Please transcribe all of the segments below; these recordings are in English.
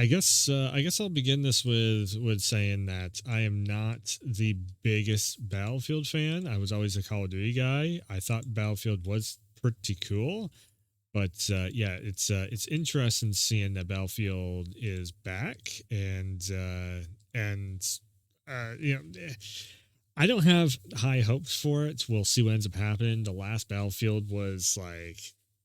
I guess I'll begin this with saying that I am not the biggest Battlefield fan. I was always a Call of Duty guy. I thought Battlefield was pretty cool, but yeah, it's interesting seeing that Battlefield is back, and you know. I don't have high hopes for it. We'll see what ends up happening. The last Battlefield was like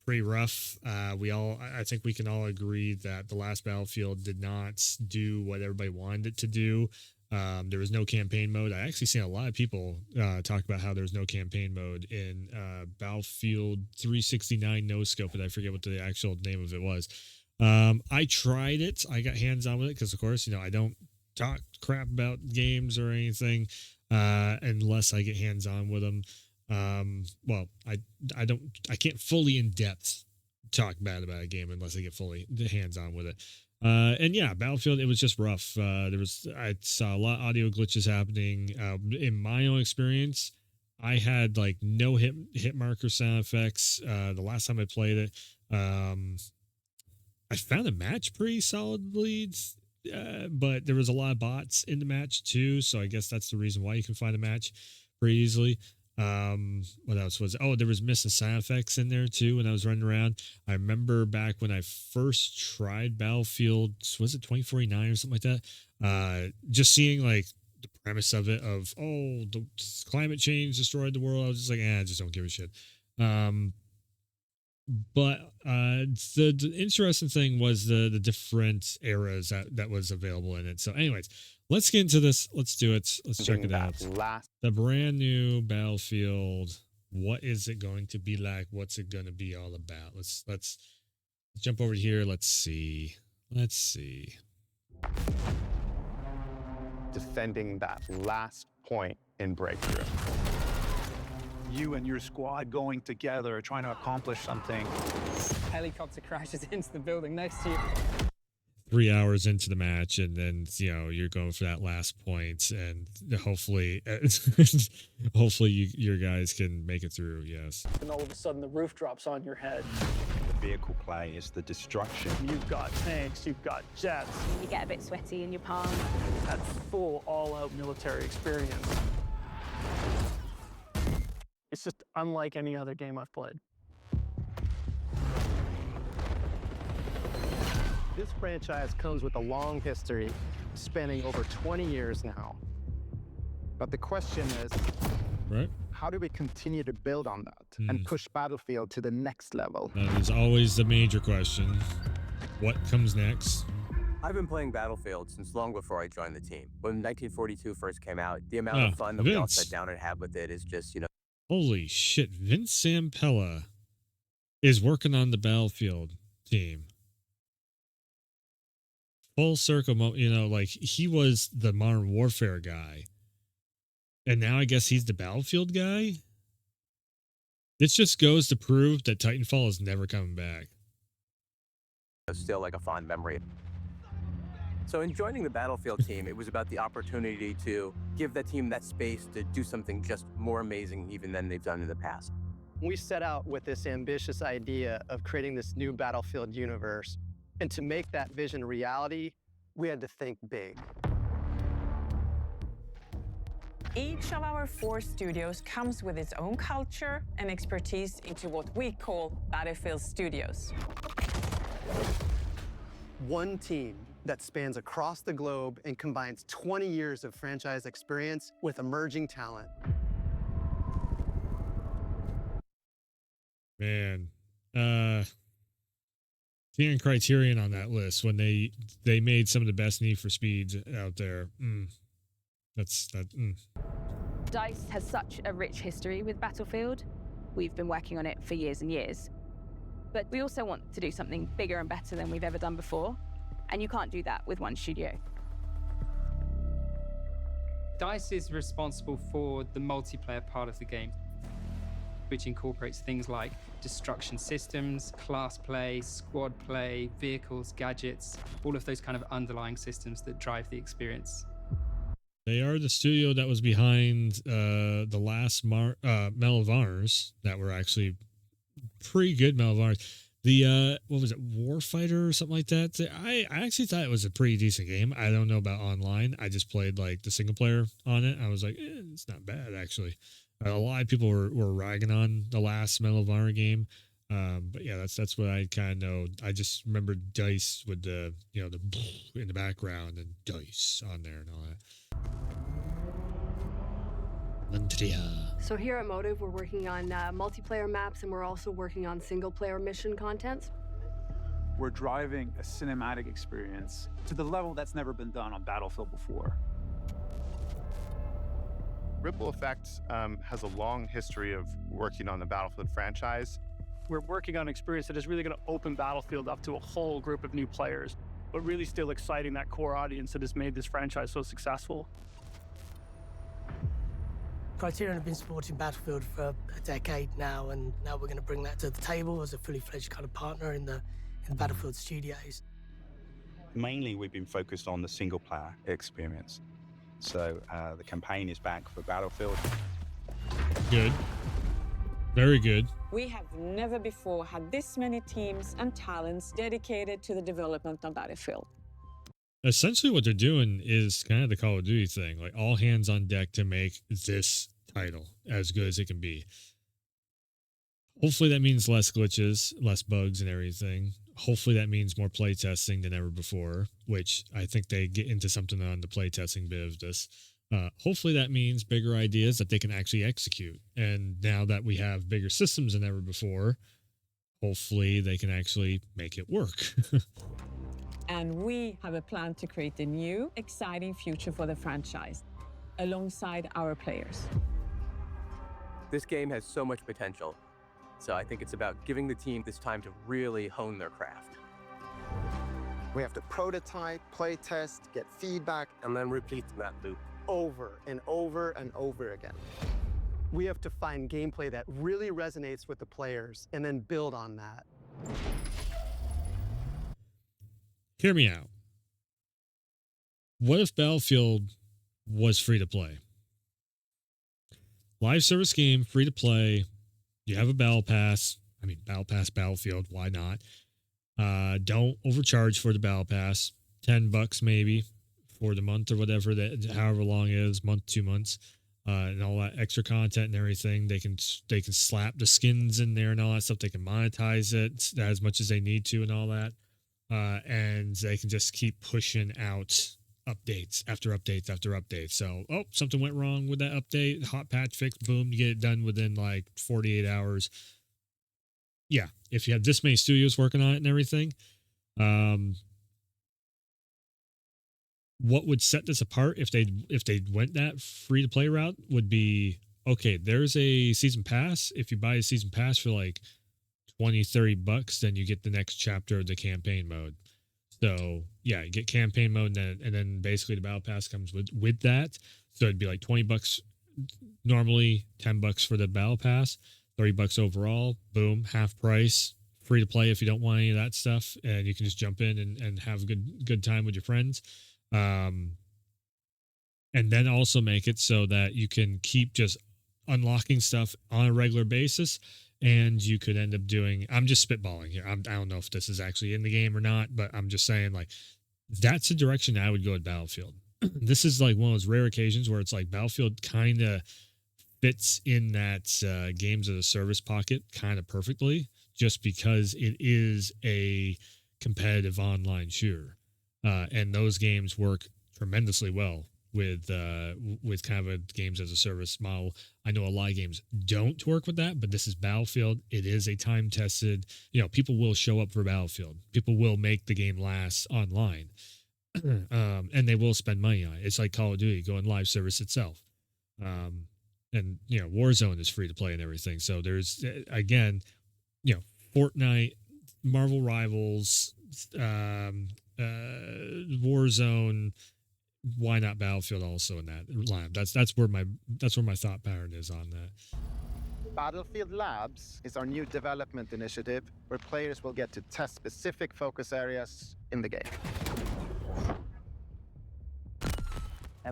pretty rough. I think we can all agree that the last Battlefield did not do what everybody wanted it to do. There was no campaign mode. I actually seen a lot of people talk about how there's no campaign mode in Battlefield 369 No Scope, but I forget what the actual name of it was. I tried it. I got hands on with it because, of course, I don't talk crap about games or anything unless I get hands on with them. Well, I can't fully in depth talk bad about a game unless I get fully hands on with it. And yeah, Battlefield, it was just rough. I saw a lot of audio glitches happening. In my own experience, I had like no hit marker sound effects. The last time I played it, I found the match pretty solidly. But there was a lot of bots in the match too, so I guess that's the reason why you can find a match pretty easily. What else was? Oh, there was missing sound effects in there too when I was running around. I remember back when I first tried Battlefield, was it 2049 or something like that? Just seeing like the premise of it, of the climate change destroyed the world. I was just like, I just don't give a shit. But the interesting thing was the different eras that was available in it. So anyways, let's get into this. Let's do it. Let's check it out. The brand new Battlefield. What is it going to be like? What's it going to be all about? Let's jump over here. Let's see. Defending that last point in breakthrough. You and your squad going together, trying to accomplish something. Helicopter crashes into the building next to you. 3 hours into the match, and then you're going for that last point, and hopefully, your guys can make it through. Yes. And all of a sudden, the roof drops on your head. The vehicle play is the destruction. You've got tanks, you've got jets. You get a bit sweaty in your palms. That full, all-out military experience. It's just unlike any other game I've played. This franchise comes with a long history, spanning over 20 years now. But the question is, right? How do we continue to build on that and push Battlefield to the next level? That is always the major question. What comes next? I've been playing Battlefield since long before I joined the team. When 1942 first came out, the amount of fun that we all sat down and had with it is just, Holy shit, Vince Zampella is working on the Battlefield team. Full circle, like he was the Modern Warfare guy. And now I guess he's the Battlefield guy? This just goes to prove that Titanfall is never coming back. Still like a fond memory. So in joining the Battlefield team, it was about the opportunity to give that team that space to do something just more amazing even than they've done in the past. We set out with this ambitious idea of creating this new Battlefield universe. And to make that vision a reality, we had to think big. Each of our 4 studios comes with its own culture and expertise into what we call Battlefield Studios. One team that spans across the globe and combines 20 years of franchise experience with emerging talent. Man, seeing Criterion on that list when they made some of the best Need for Speeds out there. DICE has such a rich history with Battlefield. We've been working on it for years and years. But we also want to do something bigger and better than we've ever done before. And you can't do that with one studio. DICE is responsible for the multiplayer part of the game, which incorporates things like destruction systems, class play, squad play, vehicles, gadgets, all of those kind of underlying systems that drive the experience. They are the studio that was behind the last Medal of Honors that were actually pretty good Medal of Honors. The what was it, Warfighter or something like that? I actually thought it was a pretty decent game. I don't know about online. I just played like the single player on it. I was like, it's not bad actually. A lot of people were ragging on the last Medal of Honor game. But yeah, that's what I kind of know. I just remember dice with the the in the background and dice on there and all that. So here at Motive, we're working on multiplayer maps, and we're also working on single-player mission content. We're driving a cinematic experience to the level that's never been done on Battlefield before. Ripple Effects has a long history of working on the Battlefield franchise. We're working on an experience that is really going to open Battlefield up to a whole group of new players, but really still exciting that core audience that has made this franchise so successful. Criterion have been supporting Battlefield for a decade now, and now we're going to bring that to the table as a fully fledged kind of partner in the Battlefield studios. Mainly, we've been focused on the single-player experience. So the campaign is back for Battlefield. Good. Very good. We have never before had this many teams and talents dedicated to the development of Battlefield. Essentially what they're doing is kind of the Call of Duty thing, like all hands on deck to make this title as good as it can be. Hopefully that means less glitches, less bugs and everything. Hopefully that means more playtesting than ever before, which I think they get into something on the playtesting bit of this. Hopefully that means bigger ideas that they can actually execute. And now that we have bigger systems than ever before, hopefully they can actually make it work. And we have a plan to create a new, exciting future for the franchise, alongside our players. This game has so much potential, so I think it's about giving the team this time to really hone their craft. We have to prototype, play test, get feedback, and then repeat that loop over and over and over again. We have to find gameplay that really resonates with the players and then build on that. Hear me out. What if Battlefield was free to play? Live service game, free to play. You have a battle pass. I mean, battle pass, Battlefield. Why not? Don't overcharge for the battle pass. $10 maybe for the month or whatever that, however long it is, month, 2 months, and all that extra content and everything. They can slap the skins in there and all that stuff. They can monetize it as much as they need to and all that. And they can just keep pushing out updates after updates after updates. So, something went wrong with that update, hot patch fix, boom, you get it done within like 48 hours. Yeah, if you have this many studios working on it and everything, what would set this apart if they went that free to play route would be, okay, there's a season pass. If you buy a season pass for like $20-$30, then you get the next chapter of the campaign mode. So yeah, you get campaign mode, and then basically the battle pass comes with that. So it'd be like $20 normally, $10 for the battle pass, $30 overall. Boom, half price, free to play if you don't want any of that stuff, and you can just jump in and have a good time with your friends. And then also make it so that you can keep just unlocking stuff on a regular basis. And you could end up doing, I'm just spitballing here. I don't know if this is actually in the game or not, but I'm just saying, like, that's the direction I would go at Battlefield. This is like one of those rare occasions where it's like Battlefield kind of fits in that games as a service pocket kind of perfectly, just because it is a competitive online shooter. And those games work tremendously well with kind of a games as a service model. I know a lot of games don't work with that, but this is Battlefield. It is a time tested, people will show up for Battlefield. People will make the game last online. And they will spend money on it. It's like Call of Duty going live service itself. And Warzone is free to play and everything. So there's, again, Fortnite, Marvel Rivals, Warzone. Why not Battlefield also in that line? That's where my thought pattern is on that. Battlefield Labs is our new development initiative where players will get to test specific focus areas in the game.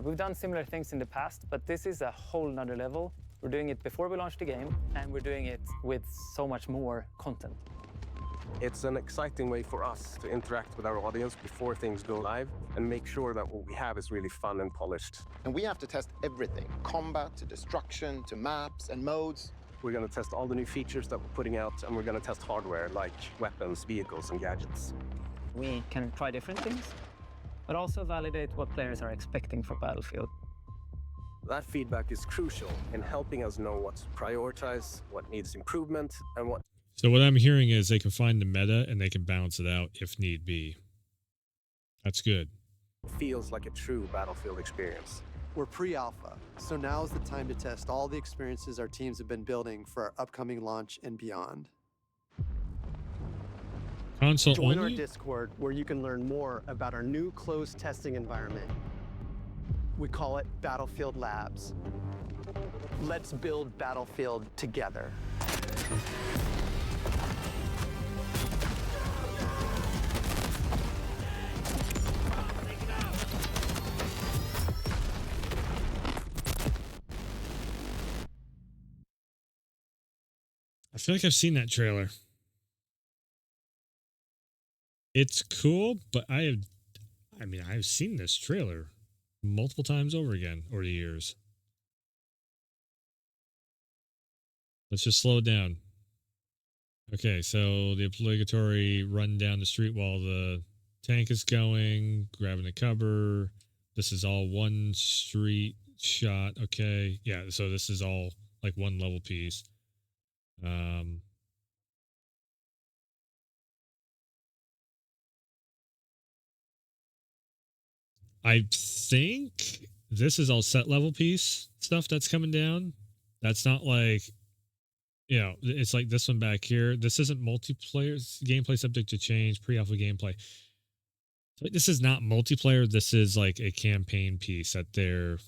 We've done similar things in the past, but this is a whole nother level. We're doing it before we launch the game, and we're doing it with so much more content. It's an exciting way for us to interact with our audience before things go live and make sure that what we have is really fun and polished. And we have to test everything, combat to destruction to maps and modes. We're going to test all the new features that we're putting out, and we're going to test hardware like weapons, vehicles, and gadgets. We can try different things, but also validate what players are expecting from Battlefield. That feedback is crucial in helping us know what to prioritize, what needs improvement, and what... So what I'm hearing is they can find the meta and they can balance it out if need be. That's good. feels like a true Battlefield experience. We're pre-alpha, so now is the time to test all the experiences our teams have been building for our upcoming launch and beyond. Console Join only? our Discord where you can learn more about our new closed testing environment. We call it Battlefield Labs. Let's build Battlefield together. I feel like I've seen that trailer. It's cool, but I've seen this trailer multiple times over again over the years. Let's just slow it down. Okay, so the obligatory run down the street while the tank is going, grabbing the cover. This is all one street shot. Okay, yeah, so this is all like one level piece. I think this is all set level piece stuff that's coming down. That's not like, you know, it's like this one back here. This isn't multiplayer. Gameplay subject to change, pre-alpha gameplay. So this is not multiplayer. This is like a campaign piece that they're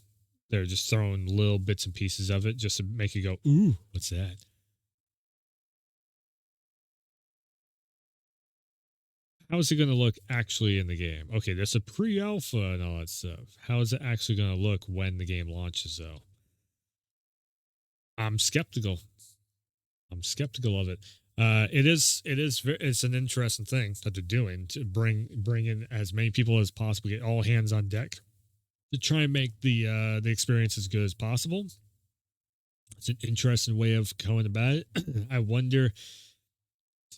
just throwing little bits and pieces of it just to make you go, ooh, what's that? How is it going to look actually in the game? Okay, there's a pre-alpha and all that stuff. How is it actually going to look when the game launches, though? I'm skeptical. I'm skeptical of it. It's an interesting thing that they're doing to bring in as many people as possible, get all hands on deck to try and make the experience as good as possible. It's an interesting way of going about it. I wonder.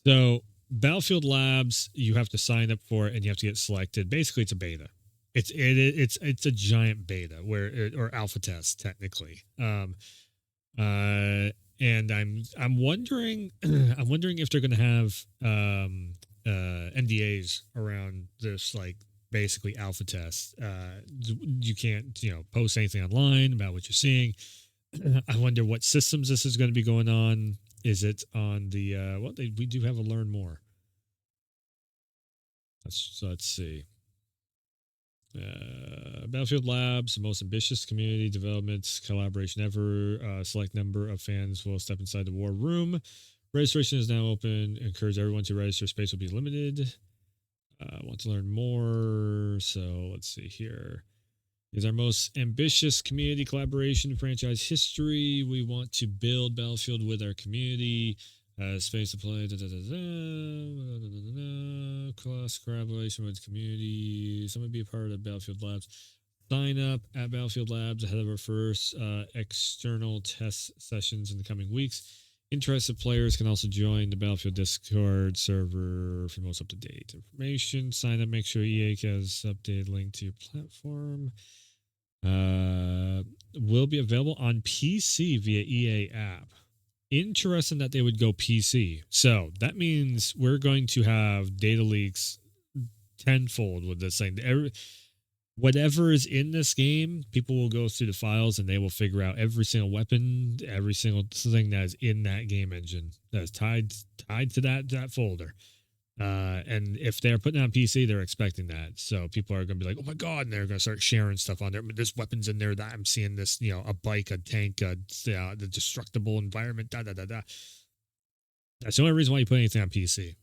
So Battlefield Labs, you have to sign up for it and you have to get selected. Basically, it's a beta. It's a giant beta or alpha test technically. And I'm wondering if they're going to have NDAs around this, like basically alpha test. You can't post anything online about what you're seeing. I wonder what systems this is going to be going on. Is it on the we do have a learn more. Let's see. Battlefield Labs, the most ambitious community development collaboration ever. Select number of fans will step inside the war room. Registration is now open. Encourage everyone to register. Space will be limited. Want to learn more? So let's see here. Is our most ambitious community collaboration in franchise history. We want to build Battlefield with our community. Space to play. Class collaboration with community. Someone be a part of Battlefield Labs. Sign up at Battlefield Labs ahead of our first external test sessions in the coming weeks. Interested players can also join the Battlefield Discord server for most up-to-date information. Sign up. Make sure EA has updated link to your platform. Will be available on PC via EA app. Interesting that they would go PC. So that means we're going to have data leaks tenfold with this thing. Whatever is in this game, people will go through the files and they will figure out every single weapon, every single thing that is in that game engine that is tied to that folder. And if they're putting it on PC, they're expecting that. So people are going to be like, oh my God, and they're going to start sharing stuff on there. There's weapons in there that I'm seeing this, a bike, a tank, the destructible environment, That's the only reason why you put anything on PC.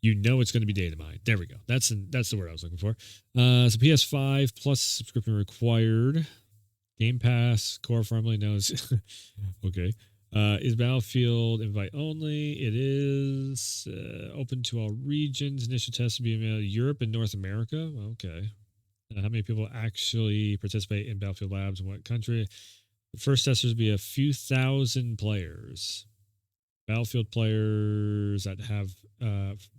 It's going to be data mined. There we go. That's the word I was looking for. So PS5 plus subscription required. Game Pass, Core formerly knows. Okay. Is Battlefield invite only? It is open to all regions. Initial tests will be in Europe and North America. Okay. How many people actually participate in Battlefield Labs in what country? The first testers will be a few thousand players. Battlefield players that have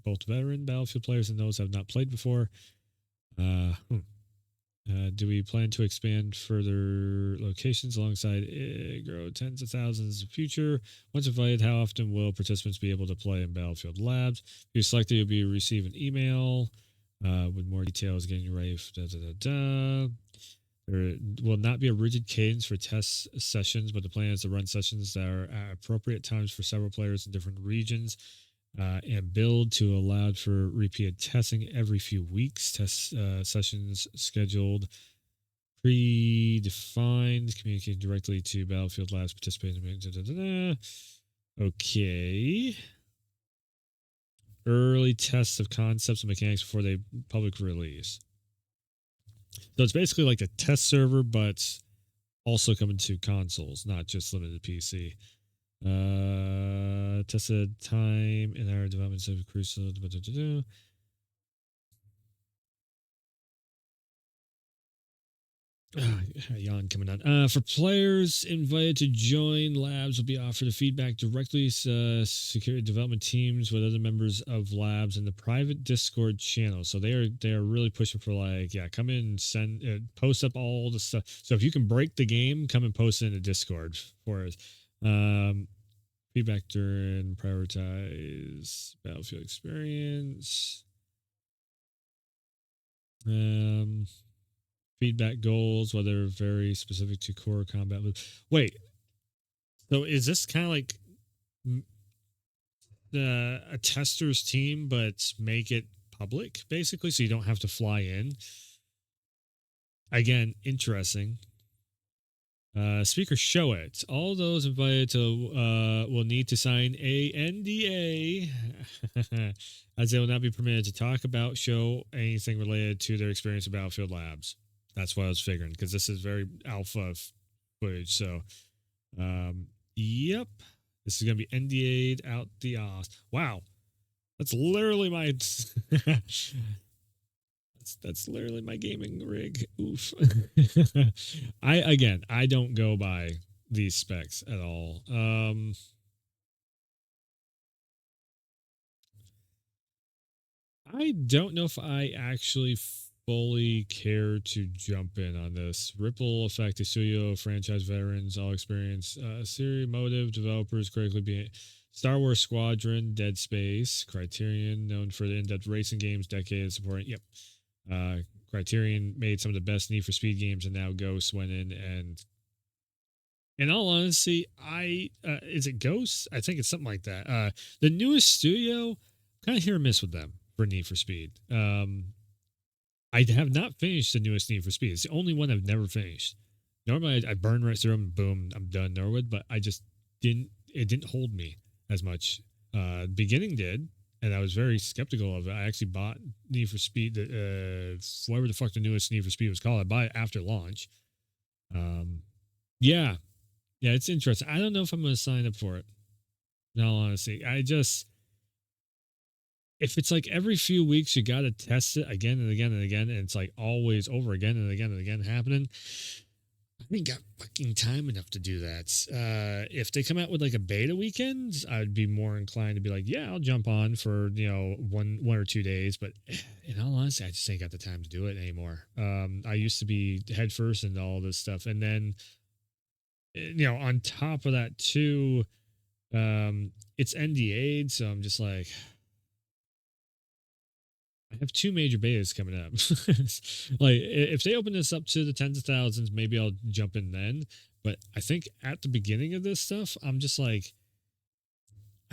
both veteran Battlefield players and those that have not played before. Do we plan to expand further locations alongside grow tens of thousands in the future? Once invited, how often will participants be able to play in Battlefield Labs? If you're selected, you'll be receive an email with more details getting ready. There will not be a rigid cadence for test sessions, but the plan is to run sessions that are at appropriate times for several players in different regions. And build to allow for repeated testing every few weeks. Test sessions scheduled, predefined, communicating directly to Battlefield Labs participating. Okay. Early tests of concepts and mechanics before they public release. So it's basically like a test server, but also coming to consoles, not just limited to PC. Tested time in our development of Crucible. Yawn coming on. For players invited to join, Labs will be offered a feedback directly. Security development teams with other members of Labs in the private Discord channel. So they are really pushing for come in, send, post up all the stuff. So if you can break the game, come and post it in the Discord for us. Feedback during prioritize Battlefield experience. Feedback goals, whether very specific to core combat. Wait, so is this kind of like a tester's team, but make it public, basically, so you don't have to fly in? Again, interesting. Speakers show it. All those invited to will need to sign a NDA as they will not be permitted to talk about, show anything related to their experience of Battlefield Labs. That's what I was figuring, because this is very alpha footage. So, yep. This is going to be NDA'd out the ass. Wow. That's literally my... That's literally my gaming rig. Oof. I don't go by these specs at all. I don't know if I actually fully care to jump in on this. Ripple Effect, a studio, franchise veterans, all experience, series motive, developers correctly being Star Wars Squadron, Dead Space, Criterion, known for the in-depth racing games, decades supporting. Yep. Criterion made some of the best Need for Speed games, and now Ghost went in all honesty, is it Ghost? I think it's something like that. The newest studio, kind of hit or miss with them for Need for Speed. I have not finished the newest Need for Speed. It's the only one I've never finished. Normally I burn right through them, boom, I'm done, Norwood, but it didn't hold me as much. Beginning did, and I was very skeptical of it. I actually bought Need for Speed, whatever the fuck the newest Need for Speed was called. I bought it after launch. Yeah, it's interesting. I don't know if I'm going to sign up for it. In all honesty, if it's like every few weeks, you got to test it again and again and again, and it's like always over again and again and again happening, I ain't got fucking time enough to do that. If they come out with like a beta weekend, I'd be more inclined to be like, yeah, I'll jump on for, one or 2 days. But in all honesty, I just ain't got the time to do it anymore. I used to be head first into all this stuff. And then, on top of that too, it's NDA'd. So I'm just like, I have 2 major betas coming up. Like, if they open this up to the tens of thousands, maybe I'll jump in then. But I think at the beginning of this stuff, I'm just like,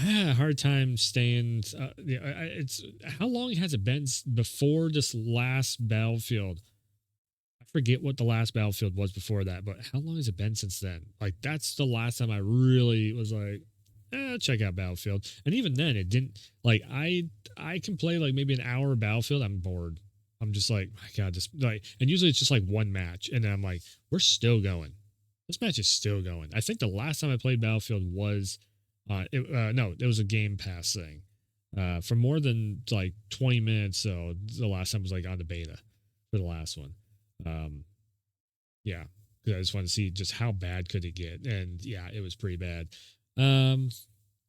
hard time staying. It's how long has it been before this last Battlefield? I forget what the last Battlefield was before that, but how long has it been since then? Like, that's the last time I really was like, check out Battlefield. And even then, it didn't, like, I can play like maybe an hour of Battlefield. I'm bored. I'm just like, my God, and usually it's just like one match. And then I'm like, we're still going. This match is still going. I think the last time I played Battlefield was, it was a Game Pass thing. For more than like 20 minutes. So the last time was like on the beta for the last one. Yeah, because I just wanted to see just how bad could it get, and yeah, it was pretty bad.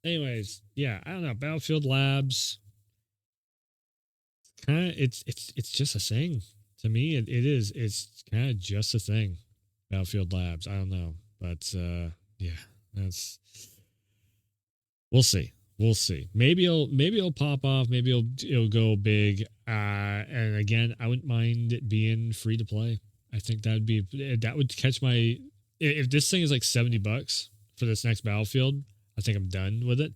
Anyways, yeah, I don't know. Battlefield Labs, kind of, it's just a thing to me. It is. It's kind of just a thing. Battlefield Labs. I don't know, but yeah, that's. We'll see. We'll see. Maybe it'll pop off. Maybe it'll go big. And again, I wouldn't mind it being free to play. I think that would catch my. If this thing is like $70 for this next Battlefield, I think I'm done with it.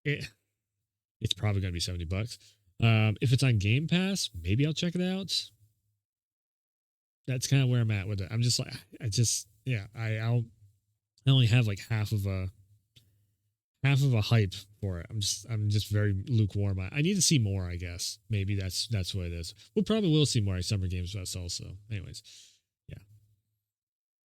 It's probably gonna be $70. If it's on Game Pass, maybe I'll check it out. That's kind of where I'm at with it. I'm just like, I only have like half of a hype for it. I'm just very lukewarm. I need to see more, I guess. Maybe that's what it is. We'll probably will see more at Summer Games Fest also. Anyways,